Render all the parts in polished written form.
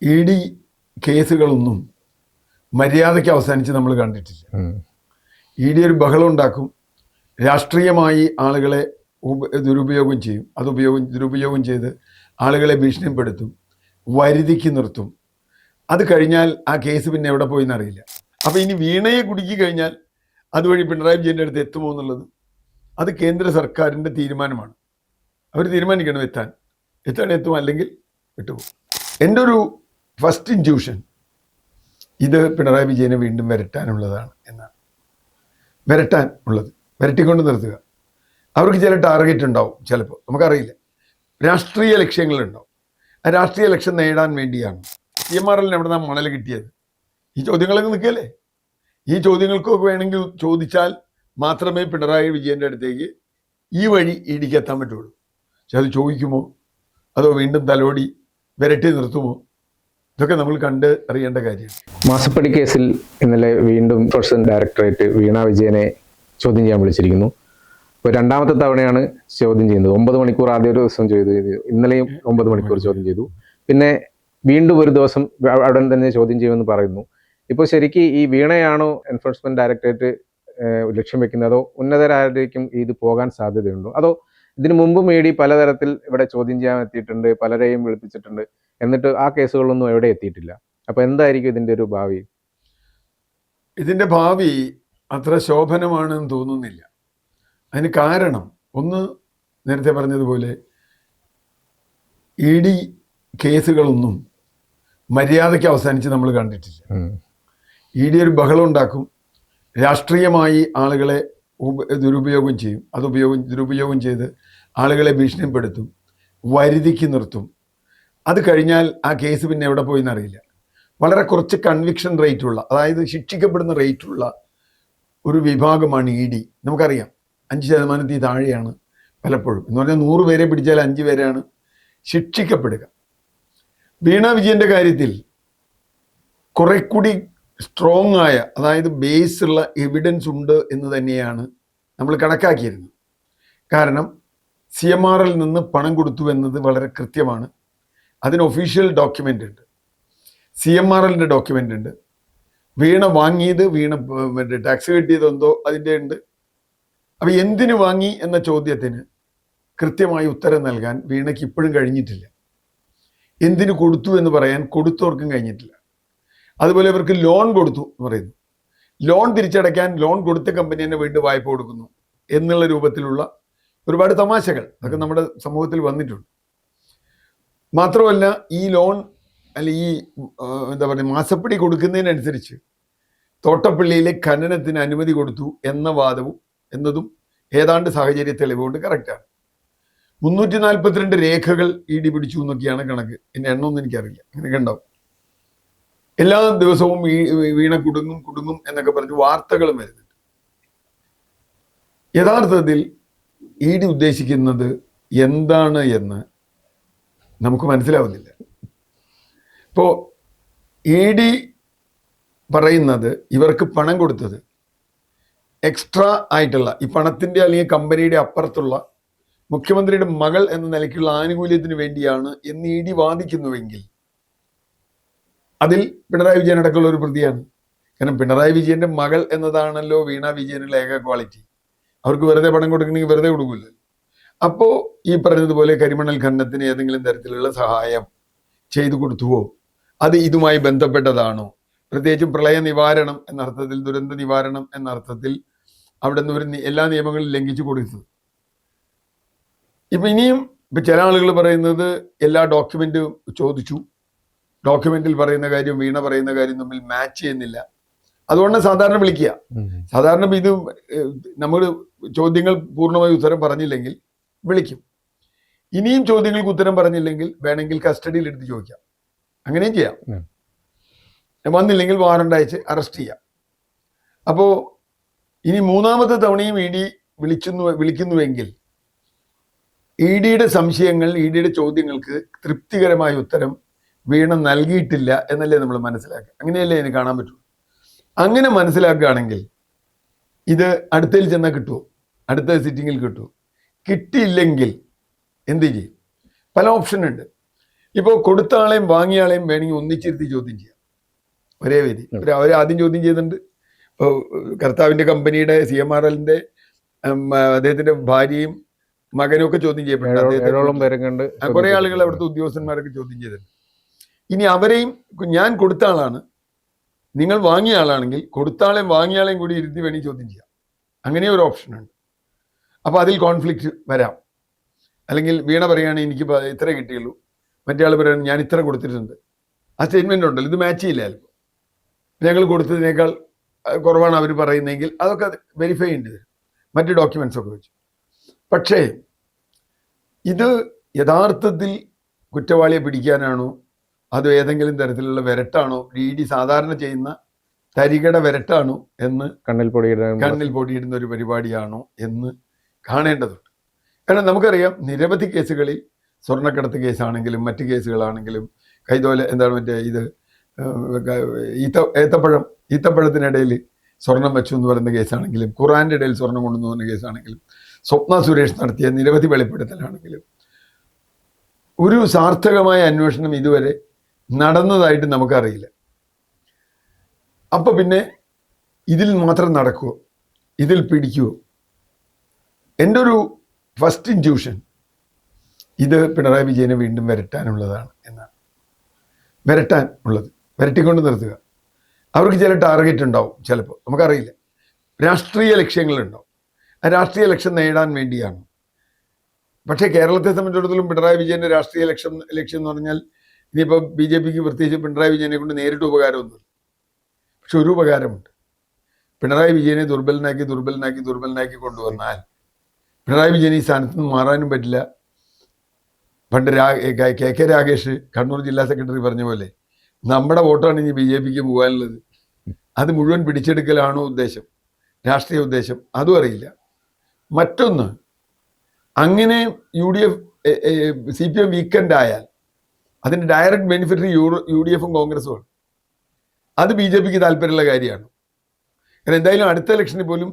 E D കേസുകളൊന്നും മര്യാദയ്ക്ക് അവസാനിച്ച് നമ്മൾ കണ്ടിട്ടില്ല. ഇ ഡി ഒരു ബഹളം ഉണ്ടാക്കും, രാഷ്ട്രീയമായി ആളുകളെ ദുരുപയോഗം ചെയ്യും, ദുരുപയോഗം ചെയ്ത് ആളുകളെ ഭീഷണിപ്പെടുത്തും, വരുതിക്ക് നിർത്തും. അത് കഴിഞ്ഞാൽ ആ കേസ് പിന്നെ എവിടെ പോയി എന്നറിയില്ല. അപ്പോൾ ഇനി വീണയെ കുടുക്കി കഴിഞ്ഞാൽ അതുവഴി പിണറായി വിജയൻ്റെ അടുത്ത് എത്തുമോ എന്നുള്ളത് അത് കേന്ദ്ര സർക്കാരിൻ്റെ തീരുമാനമാണ്. അവർ തീരുമാനിക്കണം എത്തും, അല്ലെങ്കിൽ വിട്ടുപോകും. എൻ്റെ ഒരു ഫസ്റ്റ് ഇൻറ്റ്യൂഷൻ ഇത് പിണറായി വിജയനെ വീണ്ടും വരട്ടാനുള്ളതാണ് എന്നാണ്. വരട്ടിക്കൊണ്ട് നിർത്തുക. അവർക്ക് ചില ടാർഗറ്റ് ഉണ്ടാവും, ചിലപ്പോൾ നമുക്കറിയില്ല. രാഷ്ട്രീയ ലക്ഷ്യങ്ങളുണ്ടാവും. ആ രാഷ്ട്രീയ ലക്ഷ്യം നേടാൻ വേണ്ടിയാണ് CMRL എവിടെ നിന്നാണ് മണൽ കിട്ടിയത്? ഈ ചോദ്യങ്ങളൊക്കെ നിൽക്കല്ലേ? ഈ ചോദ്യങ്ങൾക്കൊക്കെ വേണമെങ്കിൽ ചോദിച്ചാൽ മാത്രമേ പിണറായി വിജയൻ്റെ അടുത്തേക്ക് ഈ വഴി ഇടിക്ക് എത്താൻ പറ്റുള്ളൂ. പക്ഷെ അത് ചോദിക്കുമോ, അതോ വീണ്ടും തലോടി വരട്ടി നിർത്തുമോ? ഇതൊക്കെ നമ്മൾ കണ്ട് അറിയേണ്ട കാര്യമാണ്. മാസപ്പടി കേസിൽ ഇന്നലെ വീണ്ടും എൻഫോഴ്സ്മെന്റ് ഡയറക്ടറേറ്റ് വീണ വിജയനെ ചോദ്യം ചെയ്യാൻ വിളിച്ചിരിക്കുന്നു. ഇപ്പോൾ രണ്ടാമത്തെ തവണയാണ് ചോദ്യം ചെയ്യുന്നത്. 9 മണിക്കൂർ ആദ്യ ഒരു ദിവസം ചെയ്തു, ഇന്നലെയും 9 മണിക്കൂർ ചോദ്യം ചെയ്തു. പിന്നെ വീണ്ടും ഒരു ദിവസം അവിടെ തന്നെ ചോദ്യം ചെയ്യുമെന്ന് പറയുന്നു. ഇപ്പോൾ ശരിക്കും ഈ വീണയാണോ എൻഫോഴ്സ്മെന്റ് ഡയറക്ടറേറ്റ് ലക്ഷ്യം വെക്കുന്നത്, അതോ ഉന്നതരായിരിക്കും ഇത് പോകാൻ സാധ്യതയുണ്ടോ? അതോ ഇതിനു മുമ്പ് മേടി പലതരത്തിൽ ഇവിടെ ചോദ്യം ചെയ്യാൻ എത്തിയിട്ടുണ്ട്, പലരെയും വിളിപ്പിച്ചിട്ടുണ്ട്, എന്നിട്ട് ആ കേസുകളൊന്നും എവിടെ എത്തിയിട്ടില്ല. അപ്പോൾ എന്തായിരിക്കും ഇതിൻ്റെ ഒരു ഭാവി? ഇതിൻ്റെ ഭാവി അത്ര ശോഭനമാണെന്ന് തോന്നുന്നില്ല. അതിന് കാരണം ഒന്ന്, നേരത്തെ പറഞ്ഞതുപോലെ ഇ ഡി കേസുകളൊന്നും മര്യാദയ്ക്ക് അവസാനിച്ച് നമ്മൾ കണ്ടിട്ടില്ല. ഇ ഡി ഒരു ബഹളം ഉണ്ടാക്കും, രാഷ്ട്രീയമായി ആളുകളെ ദുരുപയോഗം ചെയ്യും, ദുരുപയോഗം ചെയ്ത് ആളുകളെ ഭീഷണിപ്പെടുത്തും, വരുതിക്ക് നിർത്തും. അത് കഴിഞ്ഞാൽ ആ കേസ് പിന്നെ എവിടെ പോയി എന്നറിയില്ല. വളരെ കുറച്ച് കൺവിക്ഷൻ റേറ്റുള്ള, അതായത് ശിക്ഷിക്കപ്പെടുന്ന റേറ്റുള്ള ഒരു വിഭാഗമാണ് ഇ ഡി. നമുക്കറിയാം 5% താഴെയാണ് പലപ്പോഴും. എന്ന് പറഞ്ഞാൽ 100 പേരെ പിടിച്ചാൽ 5 പേരാണ് ശിക്ഷിക്കപ്പെടുക. വീണ വിജയൻ്റെ കാര്യത്തിൽ കുറെ കൂടി സ്ട്രോങ് ആയ, അതായത് ബേസ് ഉള്ള എവിഡൻസ് ഉണ്ട് എന്ന് തന്നെയാണ് നമ്മൾ കണക്കാക്കിയിരുന്നത്. കാരണം CMRL നിന്ന് പണം കൊടുത്തു എന്നത് വളരെ കൃത്യമാണ്. അതിന് ഒഫീഷ്യൽ ഡോക്യുമെൻ്റ് ഉണ്ട്, CMRLൻ്റെ ഡോക്യുമെൻ്റ് ഉണ്ട്. വീണ വാങ്ങിയത്, വീണ ടാക്സ് കിട്ടിയതെന്തോ അതിൻ്റെ ഉണ്ട്. അപ്പോൾ എന്തിനു വാങ്ങി എന്ന ചോദ്യത്തിന് കൃത്യമായി ഉത്തരം നൽകാൻ വീണയ്ക്ക് ഇപ്പോഴും കഴിഞ്ഞിട്ടില്ല. എന്തിനു കൊടുത്തു എന്ന് പറയാൻ കൊടുത്തവർക്കും കഴിഞ്ഞിട്ടില്ല. അതുപോലെ ഇവർക്ക് ലോൺ കൊടുത്തു എന്ന് പറയുന്നു, ലോൺ തിരിച്ചടയ്ക്കാൻ ലോൺ കൊടുത്ത കമ്പനി തന്നെ വീണ്ടും വായ്പ കൊടുക്കുന്നു എന്നുള്ള രൂപത്തിലുള്ള ഒരുപാട് തമാശകൾ അതൊക്കെ നമ്മുടെ സമൂഹത്തിൽ വന്നിട്ടുണ്ട്. മാത്രമല്ല ഈ ലോൺ ഈ എന്താ പറയുക, മാസപ്പടി കൊടുക്കുന്നതിനനുസരിച്ച് തോട്ടപ്പള്ളിയിലെ ഖനനത്തിന് അനുമതി കൊടുത്തു എന്ന വാദവും എന്നതും ഏതാണ്ട് സാഹചര്യ തെളിവുകൊണ്ട് കറക്റ്റാണ്. 342 രേഖകൾ ഇ ഡി പിടിച്ചു എന്നൊക്കെയാണ് കണക്ക്. എൻ്റെ എണ്ണമൊന്നും എനിക്കറിയില്ല, അങ്ങനെയൊക്കെ ഉണ്ടാവും. എല്ലാ ദിവസവും വീണ കുടുങ്ങും എന്നൊക്കെ പറഞ്ഞ് വാർത്തകളും വരുന്നുണ്ട്. യഥാർത്ഥത്തിൽ ഇ ഡി ഉദ്ദേശിക്കുന്നത് എന്താണ് എന്ന് നമുക്ക് മനസ്സിലാവുന്നില്ല. ഇപ്പോൾ ഇ ഡി പറയുന്നത് ഇവർക്ക് പണം കൊടുത്തത് എക്സ്ട്രാ ആയിട്ടുള്ള ഈ പണത്തിൻ്റെ അല്ലെങ്കിൽ കമ്പനിയുടെ അപ്പുറത്തുള്ള മുഖ്യമന്ത്രിയുടെ മകൾ എന്ന നിലയ്ക്കുള്ള ആനുകൂല്യത്തിന് വേണ്ടിയാണ് എന്ന് ഇ ഡി വാദിക്കുന്നുവെങ്കിൽ അതിൽ പിണറായി വിജയൻ അടക്കമുള്ള ഒരു പ്രതിയാണ്. കാരണം പിണറായി വിജയന്റെ മകൾ എന്നതാണല്ലോ വീണ വിജയനുള്ള ഏക ക്വാളിറ്റി. അവർക്ക് വെറുതെ പണം കൊടുക്കണമെങ്കിൽ വെറുതെ കൊടുക്കില്ലല്ലോ. അപ്പോൾ ഈ പറഞ്ഞതുപോലെ കരിമണൽ ഖനനത്തിന് ഏതെങ്കിലും തരത്തിലുള്ള സഹായം ചെയ്തു കൊടുത്തുവോ, അത് ഇതുമായി ബന്ധപ്പെട്ടതാണോ? പ്രത്യേകിച്ചും പ്രളയ നിവാരണം എന്നർത്ഥത്തിൽ, ദുരന്ത നിവാരണം എന്നർത്ഥത്തിൽ അവിടെ നിന്ന് ഒരു എല്ലാ നിയമങ്ങളും ലംഘിച്ചു കൊടുത്തത്. ഇനിയും ചില ആളുകൾ പറയുന്നത് എല്ലാ ഡോക്യുമെന്റും ചോദിച്ചു, ഡോക്യുമെന്റിൽ പറയുന്ന കാര്യം വീണ പറയുന്ന കാര്യം തമ്മിൽ മാച്ച് ചെയ്യുന്നില്ല, അതുകൊണ്ട് സാധാരണ വിളിക്കുക. സാധാരണ ഇത് നമ്മൾ ചോദ്യങ്ങൾ പൂർണ്ണമായി ഉത്തരം പറഞ്ഞില്ലെങ്കിൽ വിളിക്കും. ഇനിയും ചോദ്യങ്ങൾക്ക് ഉത്തരം പറഞ്ഞില്ലെങ്കിൽ വേണമെങ്കിൽ കസ്റ്റഡിയിൽ എടുത്ത് ചോദിക്കാം, അങ്ങനെയും ചെയ്യാം. വന്നില്ലെങ്കിൽ വാറണ്ട് അയച്ച് അറസ്റ്റ് ചെയ്യാം. അപ്പോൾ ഇനി മൂന്നാമത്തെ തവണയും ഇ ഡി വിളിക്കുന്നുവെങ്കിൽ ഇ ഡിയുടെ സംശയങ്ങൾ, ഇ ഡിയുടെ ചോദ്യങ്ങൾക്ക് തൃപ്തികരമായ ഉത്തരം വീണ നൽകിയിട്ടില്ല എന്നല്ലേ നമ്മൾ മനസ്സിലാക്കുക. അങ്ങനെയല്ലേ ഇതിന് കാണാൻ പറ്റുള്ളൂ. അങ്ങനെ മനസ്സിലാക്കുകയാണെങ്കിൽ ഇത് അടുത്തതിൽ ചെന്നാൽ കിട്ടുമോ, അടുത്ത സിറ്റിങ്ങിൽ കിട്ടുമോ? കിട്ടിയില്ലെങ്കിൽ എന്ത് ചെയ്യും? പല ഓപ്ഷൻ ഉണ്ട്. ഇപ്പോൾ കൊടുത്ത ആളെയും വാങ്ങിയ ആളെയും വേണമെങ്കിൽ ഒന്നിച്ചിരുത്തി ചോദ്യം ചെയ്യാം, ഒരേ വേദി. അവർ ആദ്യം ചോദ്യം ചെയ്യുന്നുണ്ട്. ഇപ്പോൾ കർത്താവിൻ്റെ കമ്പനിയുടെ CMRLന്റെ അദ്ദേഹത്തിന്റെ ഭാര്യയും മകനും ഒക്കെ ചോദ്യം ചെയ്യപ്പെട്ടു. കുറെ ആളുകൾ അവിടുത്തെ ഉദ്യോഗസ്ഥന്മാരൊക്കെ ചോദ്യം ചെയ്തിട്ടുണ്ട്. ഇനി അവരെയും ഞാൻ കൊടുത്ത ആളാണ്, നിങ്ങൾ വാങ്ങിയ ആളാണെങ്കിൽ കൊടുത്ത ആളെയും വാങ്ങിയ ആളെയും കൂടി ഇരുത്തി വേണമെങ്കിൽ ചോദ്യം ചെയ്യാം. അങ്ങനെ ഒരു ഓപ്ഷനുണ്ട്. അപ്പോൾ അതിൽ കോൺഫ്ലിക്റ്റ് വരാം. അല്ലെങ്കിൽ വീണ പറയുകയാണെങ്കിൽ എനിക്ക് ഇത്ര കിട്ടിയുള്ളൂ, മറ്റേ ആൾ പറയുകയാണ് ഞാൻ ഇത്ര കൊടുത്തിട്ടുണ്ട്. ആ സ്റ്റേറ്റ്മെന്റ് ഉണ്ടല്ലോ, ഇത് മാച്ച് ചെയ്യില്ല. ചിലപ്പോൾ ഞങ്ങൾ കൊടുത്തതിനേക്കാൾ കുറവാണ് അവർ പറയുന്നതെങ്കിൽ അതൊക്കെ വെരിഫൈ ചെയ്യേണ്ടി വരും, മറ്റ് ഡോക്യുമെന്റ്സ് ഒക്കെ വെച്ച്. പക്ഷേ ഇത് യഥാർത്ഥത്തിൽ കുറ്റവാളിയെ പിടിക്കാനാണോ അതോ ഏതെങ്കിലും തരത്തിലുള്ള വിരട്ടാണോ, ED സാധാരണ ചെയ്യുന്ന തരികട വിരട്ടാണോ എന്ന്, കണ്ണിൽ പൊടിയിടുന്ന ഒരു പരിപാടിയാണോ എന്ന് കാണേണ്ടതുണ്ട്. കാരണം നമുക്കറിയാം നിരവധി കേസുകളിൽ, സ്വർണ്ണക്കടത്ത് കേസാണെങ്കിലും മറ്റ് കേസുകളാണെങ്കിലും, മറ്റേ ഇത് ഈത്തപ്പഴത്തിനിടയിൽ സ്വർണം വെച്ചു എന്ന് പറയുന്ന കേസാണെങ്കിലും, ഖുറാന്റെ ഇടയിൽ സ്വർണം കൊണ്ടുവന്നു പറഞ്ഞ കേസാണെങ്കിലും, സ്വപ്ന സുരേഷ് നടത്തിയ നിരവധി വെളിപ്പെടുത്തലാണെങ്കിലും, ഒരു സാർത്ഥകമായ അന്വേഷണം ഇതുവരെ നടന്നതായിട്ട് നമുക്കറിയില്ല. അപ്പൊ പിന്നെ ഇതിൽ മാത്രം നടക്കുമോ, ഇതിൽ പിടിക്കുമോ? എൻ്റെ ഒരു ഫസ്റ്റ് ഇൻറ്റ്യൂഷൻ ഇത് പിണറായി വിജയനെ വീണ്ടും വരട്ടാനുള്ളതാണ് എന്നാണ്. വരട്ടിക്കൊണ്ട് നിർത്തുക. അവർക്ക് ചില ടാർഗറ്റ് ഉണ്ടാവും, ചിലപ്പോൾ നമുക്കറിയില്ല. രാഷ്ട്രീയ ലക്ഷ്യങ്ങളുണ്ടാവും. ആ രാഷ്ട്രീയ ലക്ഷ്യം നേടാൻ വേണ്ടിയാണ്. പക്ഷേ കേരളത്തെ സംബന്ധിച്ചിടത്തോളം പിണറായി വിജയന്റെ രാഷ്ട്രീയ ലക്ഷ്യം എന്ന് പറഞ്ഞാൽ ഇനിയിപ്പോൾ BJPക്ക് പ്രത്യേകിച്ച് പിണറായി വിജയനെ കൊണ്ട് നേരിട്ട് ഉപകാരമൊന്നുമില്ല. പക്ഷെ ഒരു ഉപകാരമുണ്ട്. പിണറായി വിജയനെ ദുർബലനാക്കി കൊണ്ടുവന്നാൽ പിണറായി വിജയൻ ഈ സ്ഥാനത്ത് നിന്ന് മാറാനും പറ്റില്ല. പണ്ട് KK രാഗേഷ് കണ്ണൂർ ജില്ലാ സെക്രട്ടറി പറഞ്ഞ പോലെ നമ്മുടെ വോട്ടാണ് ഇനി BJPക്ക് പോകാനുള്ളത്. അത് മുഴുവൻ പിടിച്ചെടുക്കലാണോ ഉദ്ദേശം, രാഷ്ട്രീയ ഉദ്ദേശം, അതും അറിയില്ല. മറ്റൊന്ന്, അങ്ങനെ CPM വീക്കെൻഡ് ആയാൽ അതിൻ്റെ ഡയറക്റ്റ് ബെനിഫിറ്റ് UDFും കോൺഗ്രസുമാണ്. അത് BJPക്ക് താല്പര്യമുള്ള കാര്യമാണ്. കാരണം എന്തായാലും അടുത്ത ഇലക്ഷനിൽ പോലും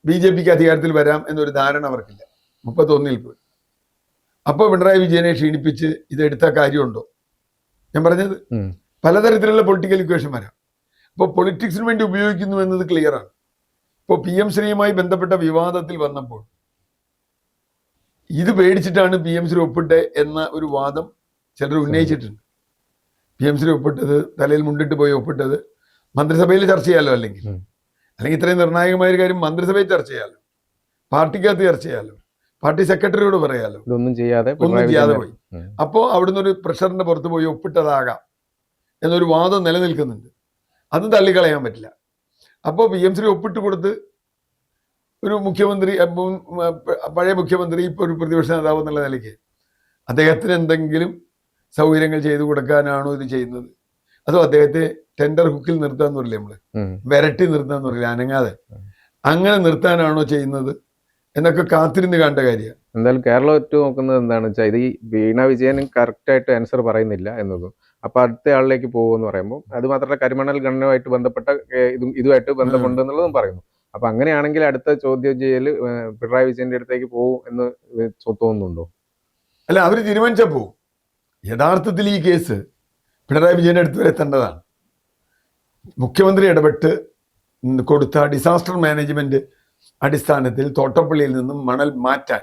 BJPക്ക് അധികാരത്തിൽ വരാം എന്നൊരു ധാരണ അവർക്കില്ല, 31-ൽ പോലും. അപ്പോൾ പിണറായി വിജയനെ ക്ഷീണിപ്പിച്ച് ഇതെടുത്ത കാര്യമുണ്ടോ? ഞാൻ പറഞ്ഞത് പലതരത്തിലുള്ള പൊളിറ്റിക്കൽ ഇക്വേഷൻ വരാം. അപ്പോൾ പൊളിറ്റിക്സിന് വേണ്ടി ഉപയോഗിക്കുന്നു എന്നത് ക്ലിയറാണ്. ഇപ്പോൾ PM ശ്രീയുമായി ബന്ധപ്പെട്ട വിവാദത്തിൽ വന്നപ്പോൾ ഇത് പേടിച്ചിട്ടാണ് PM ശ്രീ ഒപ്പിട്ടെ എന്ന ഒരു വാദം ചിലർ ഉന്നയിച്ചിട്ടുണ്ട്. PM ശ്രീ ഒപ്പിട്ടത്, തലയിൽ മുണ്ടിട്ട് പോയി ഒപ്പിട്ടത് മന്ത്രിസഭയിൽ ചർച്ച ചെയ്യാമല്ലോ, അല്ലെങ്കിൽ ഇത്രയും നിർണായകമായ ഒരു കാര്യം മന്ത്രിസഭയിൽ ചർച്ച ചെയ്യാമല്ലോ, പാർട്ടിക്കകത്ത് ചർച്ച ചെയ്യാമല്ലോ, പാർട്ടി സെക്രട്ടറിയോട് പറയാമല്ലോ. ഒന്നും ചെയ്യാതെ പോയി. അപ്പോൾ അവിടുന്ന് ഒരു പ്രഷറിന്റെ പുറത്ത് പോയി ഒപ്പിട്ടതാകാം എന്നൊരു വാദം നിലനിൽക്കുന്നുണ്ട്. അത് തള്ളിക്കളയാൻ പറ്റില്ല. അപ്പോൾ PM ശ്രീ ഒപ്പിട്ട് കൊടുത്ത് ഒരു മുഖ്യമന്ത്രി, പഴയ മുഖ്യമന്ത്രി, ഇപ്പോൾ ഒരു പ്രതിപക്ഷ നേതാവ് എന്നുള്ള നിലയ്ക്ക് അദ്ദേഹത്തിന് എന്തെങ്കിലും സൗകര്യങ്ങൾ ചെയ്തു കൊടുക്കാനാണോ ഇത് ചെയ്യുന്നത്? അതോ അദ്ദേഹത്തെ ടെൻഡർ ഹുക്കിൽ നിർത്താന്ന് പറയില്ലേ, നമ്മള് വിരട്ടി നിർത്താന്ന് പറയില്ല, അനങ്ങാതെ അങ്ങനെ നിർത്താനാണോ ചെയ്യുന്നത് എന്നൊക്കെ കാത്തിരുന്ന് കണ്ട കാര്യമാണ്. എന്തായാലും കേരളം ഒറ്റ നോക്കുന്നത് എന്താണെന്ന് വെച്ചാൽ, ഇത് ഈ വീണ വിജയനും കറക്റ്റായിട്ട് ആൻസർ പറയുന്നില്ല എന്നതും, അപ്പൊ അടുത്ത ആളിലേക്ക് പോകുമെന്ന് പറയുമ്പോൾ അത് മാത്രമല്ല കരിമണൽ ഖനനവുമായിട്ട് ബന്ധപ്പെട്ട ഇതുമായിട്ട് ബന്ധമുണ്ട് എന്നുള്ളതും പറയുന്നു. അപ്പൊ അങ്ങനെയാണെങ്കിൽ അടുത്ത ചോദ്യം ചെയ്യൽ പിണറായി വിജയന്റെ അടുത്തേക്ക് പോകും എന്ന് തോന്നുന്നുണ്ടോ? അല്ല, അവർ തീരുമാനിച്ചാൽ പോകും. യഥാർത്ഥത്തിൽ ഈ കേസ് പിണറായി വിജയന്റെ അടുത്ത് വരെ എത്തേണ്ടതാണ്. മുഖ്യമന്ത്രി ഇടപെട്ട് കൊടുത്ത ഡിസാസ്റ്റർ മാനേജ്മെന്റ് അടിസ്ഥാനത്തിൽ തോട്ടപ്പള്ളിയിൽ നിന്നും മണൽ മാറ്റാൻ,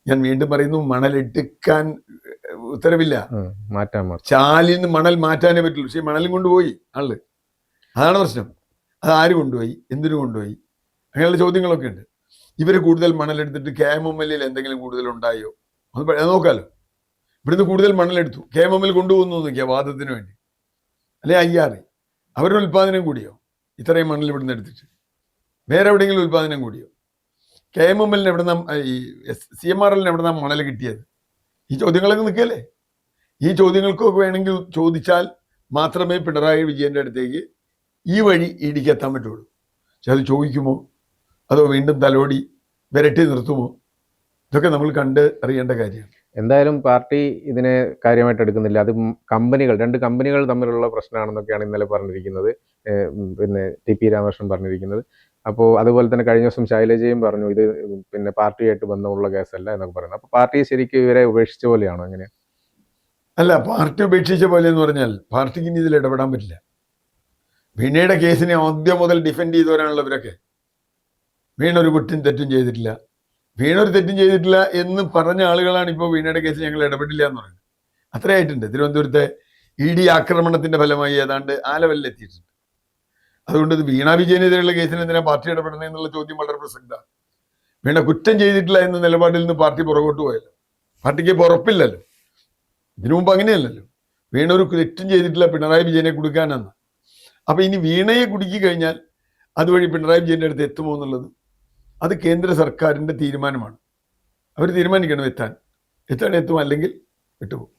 ഞാൻ വീണ്ടും പറയുന്നു, മണൽ എടുക്കാൻ ഉത്തരവില്ല, ചാലിൽ നിന്ന് മണൽ മാറ്റാനേ പറ്റുള്ളൂ. പക്ഷെ മണലും കൊണ്ടുപോയി ആള്. അതാണ് പ്രശ്നം. അത് ആര് കൊണ്ടുപോയി, എന്തിനു കൊണ്ടുപോയി, അങ്ങനെയുള്ള ചോദ്യങ്ങളൊക്കെ ഉണ്ട്. ഇവർ കൂടുതൽ മണലെടുത്തിട്ട് KMML എന്തെങ്കിലും കൂടുതൽ ഉണ്ടായോ അത് നോക്കാമല്ലോ. ഇവിടുന്ന് കൂടുതൽ മണലെടുത്തു, KMML കൊണ്ടുപോകുന്നു നോക്കിയാൽ വാദത്തിന് വേണ്ടി, അല്ലെ IR അവരുടെ ഉൽപ്പാദനം കൂടിയോ? ഇത്രയും മണൽ ഇവിടുന്ന് എടുത്തിട്ട് വേറെ എവിടെയെങ്കിലും ഉൽപ്പാദനം കൂടിയോ? KMML എവിടെ ഈ CMRL എവിടെ മണൽ കിട്ടിയത്? ഈ ചോദ്യങ്ങളൊക്കെ നിൽക്കല്ലേ. ഈ ചോദ്യങ്ങൾക്കൊക്കെ വേണമെങ്കിൽ ചോദിച്ചാൽ മാത്രമേ പിണറായി വിജയന്റെ അടുത്തേക്ക് ഈ വഴി ഇടിക്കെത്താൻ പറ്റുള്ളൂ. പക്ഷെ അത് ചോദിക്കുമോ, അതോ വീണ്ടും തലോടി വിരട്ടി നിർത്തുമോ? ഇതൊക്കെ നമ്മൾ കണ്ട് അറിയേണ്ട കാര്യമാണ്. എന്തായാലും പാർട്ടി ഇതിനെ കാര്യമായിട്ട് എടുക്കുന്നില്ല. അത് രണ്ട് കമ്പനികൾ തമ്മിലുള്ള പ്രശ്നമാണെന്നൊക്കെയാണ് ഇന്നലെ പറഞ്ഞിരിക്കുന്നത്, പിന്നെ TP രാമകൃഷ്ണൻ പറഞ്ഞിരിക്കുന്നത്. അപ്പോൾ അതുപോലെ തന്നെ കഴിഞ്ഞ ദിവസം ശൈലജയും പറഞ്ഞു ഇത് പിന്നെ പാർട്ടിയായിട്ട് ബന്ധമുള്ള കേസല്ല എന്നൊക്കെ പറയുന്നത്. അപ്പോൾ പാർട്ടി ശരിക്കും ഇവരെ ഉപേക്ഷിച്ച പോലെയാണോ? എങ്ങനെയാ? അല്ല, പാർട്ടി ഉപേക്ഷിച്ച പോലെ എന്ന് പറഞ്ഞാൽ പാർട്ടിക്ക് ഇനി ഇതിൽ ഇടപെടാൻ പറ്റില്ല. വീണയുടെ കേസിനെ ആദ്യം മുതൽ ഡിഫെൻഡ് ചെയ്തവരാണല്ലോ ഇവരൊക്കെ. വീണ ഒരു കുറ്റം തെറ്റും ചെയ്തിട്ടില്ല, വീണ ഒരു തെറ്റും ചെയ്തിട്ടില്ല എന്ന് പറഞ്ഞ ആളുകളാണ് ഇപ്പോൾ വീണയുടെ കേസിൽ ഞങ്ങൾ ഇടപെടില്ല എന്ന് പറയുന്നത്. അത്രയായിട്ടുണ്ട്. തിരുവനന്തപുരത്തെ ED ആക്രമണത്തിന്റെ ഫലമായി ഏതാണ്ട് ആ ലെവലിൽ എത്തിയിട്ടുണ്ട്. അതുകൊണ്ട് ഇത് വീണ വിജയനെതിരെയുള്ള കേസിന് എന്തിനാ പാർട്ടി ഇടപെടണം എന്നുള്ള ചോദ്യം വളരെ പ്രസക്തമാണ്. വീണ കുറ്റം ചെയ്തിട്ടില്ല എന്ന നിലപാടിൽ നിന്ന് പാർട്ടി പുറകോട്ട് പോയല്ലോ. പാർട്ടിക്ക് ഇപ്പോൾ ഉറപ്പില്ലല്ലോ. ഇതിനു മുമ്പ് അങ്ങനെയല്ലല്ലോ. വീണ ഒരു തെറ്റും ചെയ്തിട്ടില്ല, പിണറായി വിജയനെ കുടുക്കാനെന്ന്. അപ്പൊ ഇനി വീണയെ കുടുക്കി കഴിഞ്ഞാൽ അതുവഴി പിണറായി വിജയന്റെ അടുത്ത് എത്തുമോ എന്നുള്ളത് അത് കേന്ദ്ര സർക്കാരിന്റെ തീരുമാനമാണ്. അവർ തീരുമാനിക്കണം എത്താൻ എത്തും, അല്ലെങ്കിൽ വിട്ടുപോകും.